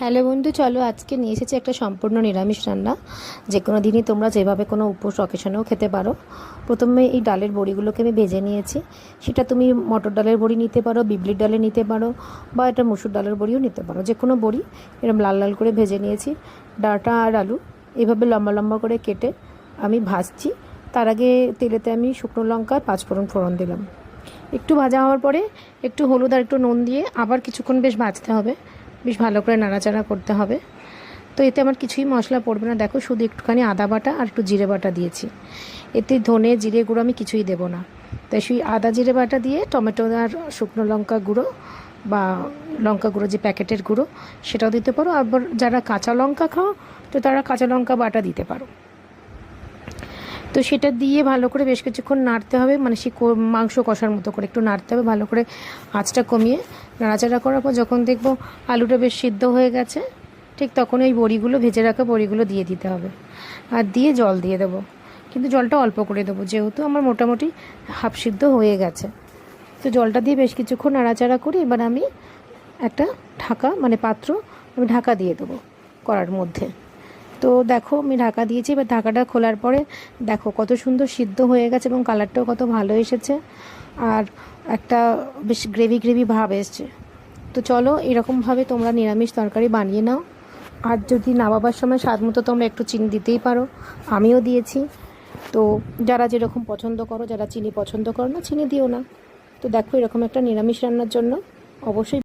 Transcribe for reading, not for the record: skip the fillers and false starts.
Hello বন্ধু, চলো আজকে নিয়ে এসেছি একটা সম্পূর্ণ নিরামিষ রান্না। যে কোনো দিনই তোমরা যেভাবে কোনো উপোস অকেশনেও খেতে পারো। প্রথমে এই ডালের বড়িগুলোকে আমি ভেজে নিয়েছি। সেটা তুমি মটর ডালের বড়ি নিতে পারো, বিউলির ডালে নিতে পারো, বা এটা মসুর ডালের বড়িও নিতে পারো। যে কোনো বড়ি এরকম লাল লাল করে ভেজে নিয়েছি। ডাঁটা আর আলু এভাবে লম্বা লম্বা করে কেটে আমি ভাজছি। তার আগে তেলেতে আমি শুকনো লঙ্কা 5 ফোড়ন ফোড়ন দিলাম। একটু ভাজা হওয়ার পরে একটু হলুদ আর একটু নুন দিয়ে আবার কিছুক্ষণ বেশ ভাজতে হবে। বেশ ভালো করে নাড়াচাড়া করতে হবে। তো এতে আমার কিছুই মশলা পড়বে না, দেখো শুধু একটুখানি আদা বাটা আর একটু জিরে বাটা দিয়েছি। এতে ধনে জিরে গুঁড়ো আমি কিছুই দেবো না। তাই সেই আদা জিরে বাটা দিয়ে টমেটো আর শুকনো লঙ্কা গুঁড়ো বা লঙ্কা গুঁড়ো যে প্যাকেটের গুঁড়ো সেটাও দিতে পারো। আবার যারা কাঁচা লঙ্কা খাও তো তারা কাঁচা লঙ্কা বাটা দিতে পারো। তো সেটা দিয়ে ভালো করে বেশ কিছুক্ষণ নাড়তে হবে, মানে সেই মাংস কষার মতো করে একটু নাড়তে হবে ভালো করে, আঁচটা কমিয়ে। নাড়াচাড়া করার পর যখন দেখবো আলুটা বেশ সিদ্ধ হয়ে গেছে, ঠিক তখন ওই বড়িগুলো, ভেজে রাখা বড়িগুলো দিয়ে দিতে হবে। আর দিয়ে জল দিয়ে দেবো, কিন্তু জলটা অল্প করে দেবো যেহেতু আমার মোটামুটি হাফ সিদ্ধ হয়ে গেছে। তো জলটা দিয়ে বেশ কিছুক্ষণ নাড়াচাড়া করে এবার আমি একটা ঢাকা, মানে পাত্র, আমি ঢাকা দিয়ে দেবো কড়ার মধ্যে। তো দেখো আমি ঢাকা দিয়েছি। এবার ঢাকাটা খোলার পরে দেখো কত সুন্দর সিদ্ধ হয়ে গেছে এবং কালারটাও কত ভালো এসেছে, আর একটা বেশ গ্রেভি গ্রেভি ভাব এসছে। তো চলো এরকমভাবে তোমরা নিরামিষ তরকারি বানিয়ে নাও। আর যদি নামাবার সময় স্বাদ মতো তোমরা একটু চিনি দিতেই পারো, আমিও দিয়েছি। তো যারা যেরকম পছন্দ করো, যারা চিনি পছন্দ করো না চিনি দিও না। তো দেখো এরকম একটা নিরামিষ রান্নার জন্য অবশ্যই